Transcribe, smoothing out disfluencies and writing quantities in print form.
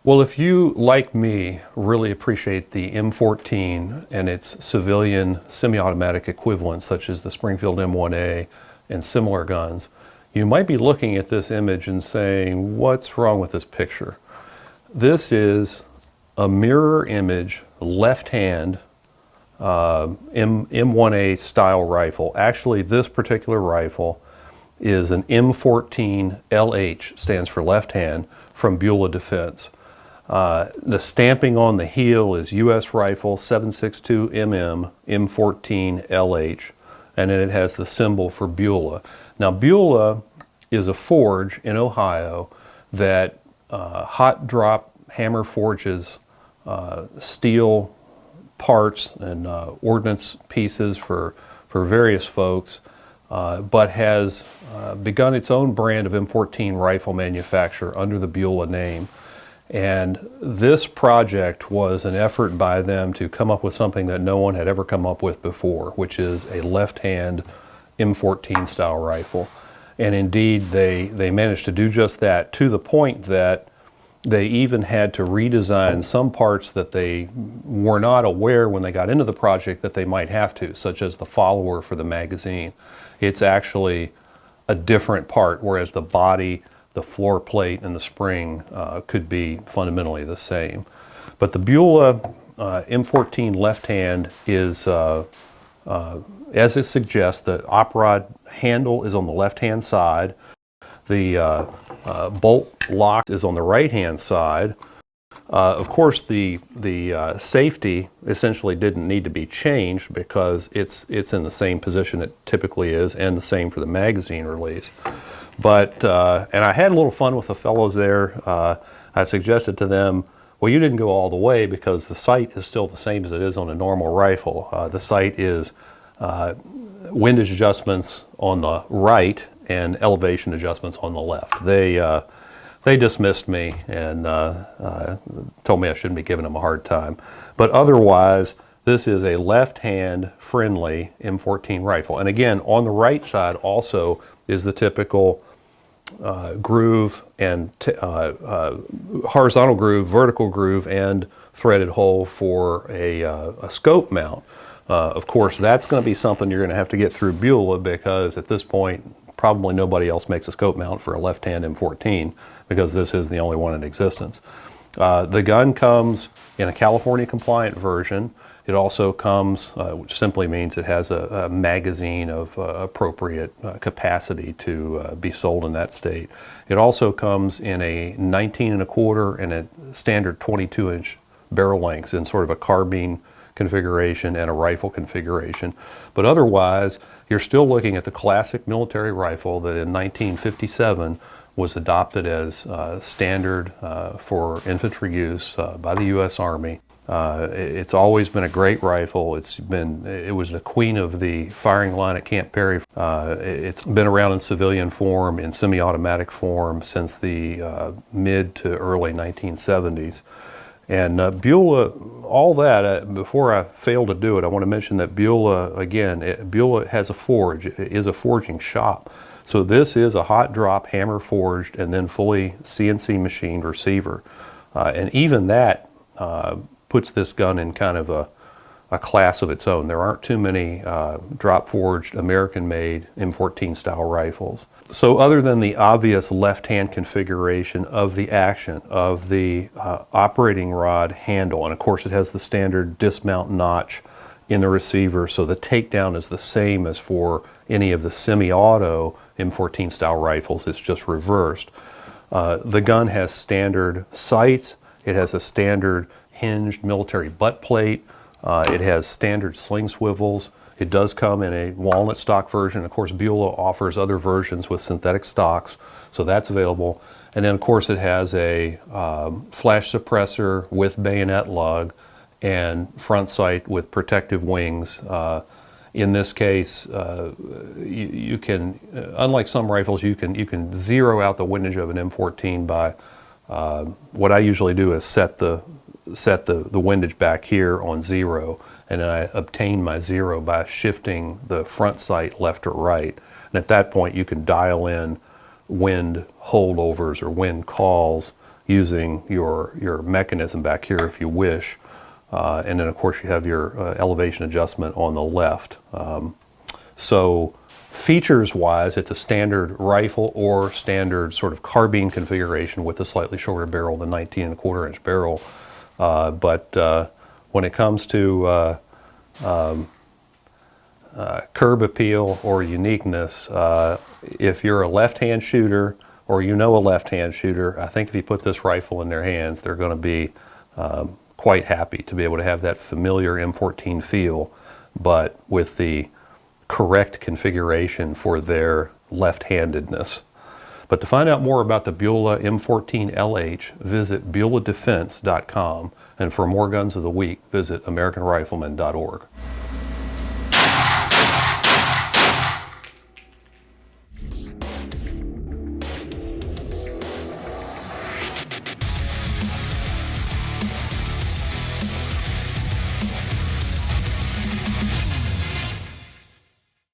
Well, if you, like me, really appreciate the M14 and its civilian semi-automatic equivalents, such as the Springfield M1A and similar guns, you might be looking at this image and saying, what's wrong with this picture? This is a mirror image, left hand, M1A style rifle. Actually, this particular rifle is an M14LH, stands for left hand, from Bula Defense. The stamping on the heel is U.S. Rifle 7.62 mm M14LH, and then it has the symbol for Bula. Now, Bula is a forge in Ohio that hot drop hammer forges steel parts and ordnance pieces for various folks, but has begun its own brand of M14 rifle manufacture under the Bula name. And this project was an effort by them to come up with something that no one had ever come up with before, which is a left-hand M14 style rifle. And indeed, they managed to do just that, to the point that they even had to redesign some parts that they were not aware when they got into the project that they might have to, such as the follower for the magazine. It's actually a different part, whereas the body, the floor plate, and the spring could be fundamentally the same. But the Bula M14 left hand is, as it suggests, the op rod handle is on the left hand side. The bolt lock is on the right hand side. Of course, the safety essentially didn't need to be changed because it's in the same position it typically is, and the same for the magazine release. But, and I had a little fun with the fellows there. I suggested to them, well, you didn't go all the way because the sight is still the same as it is on a normal rifle. The sight is windage adjustments on the right and elevation adjustments on the left. They dismissed me and told me I shouldn't be giving them a hard time. But otherwise, this is a left-hand friendly M14 rifle. And again, on the right side also is the typical groove and horizontal groove, vertical groove, and threaded hole for a scope mount. Of course, that's going to be something you're going to have to get through Bula, because at this point, probably nobody else makes a scope mount for a left-hand M14, because this is the only one in existence. The gun comes in a California compliant version. It also comes, which simply means it has a magazine of appropriate capacity to be sold in that state. It also comes in a 19 1/4 and a standard 22-inch barrel lengths in sort of a carbine configuration and a rifle configuration. But otherwise, you're still looking at the classic military rifle that in 1957 was adopted as standard for infantry use by the U.S. Army. It's always been a great rifle. It was the queen of the firing line at Camp Perry. It's been around in civilian form, in semi-automatic form, since the mid to early 1970s. And Bula, all that, before I fail to do it, I want to mention that Bula, again, Bula has a forge. It is a forging shop. So this is a hot drop, hammer forged, and then fully CNC machined receiver. And even that puts this gun in kind of a class of its own. There aren't too many drop forged, American made M14 style rifles. So other than the obvious left-hand configuration of the action of the operating rod handle, and of course it has the standard dismount notch in the receiver, so the takedown is the same as for any of the semi-auto M14 style rifles, it's just reversed. The gun has standard sights, it has a standard hinged military butt plate, it has standard sling swivels. It does come in a walnut stock version. Of course, Bula offers other versions with synthetic stocks, so that's available. And then, of course, it has a flash suppressor with bayonet lug and front sight with protective wings. In this case, you can, unlike some rifles, you can zero out the windage of an M14 by what I usually do is set the windage back here on 0, and then I obtain my 0 by shifting the front sight left or right. And at that point, you can dial in wind holdovers or wind calls using your mechanism back here if you wish. And then of course you have your elevation adjustment on the left. So features wise, it's a standard rifle or standard sort of carbine configuration with a slightly shorter barrel, the 19¼ inch barrel. But when it comes to curb appeal or uniqueness, if you're a left-hand shooter or you know a left-hand shooter, I think if you put this rifle in their hands, they're going to be quite happy to be able to have that familiar M14 feel, but with the correct configuration for their left-handedness. But to find out more about the Bula M14LH, visit buladefense.com, and for more guns of the week, visit AmericanRifleman.org.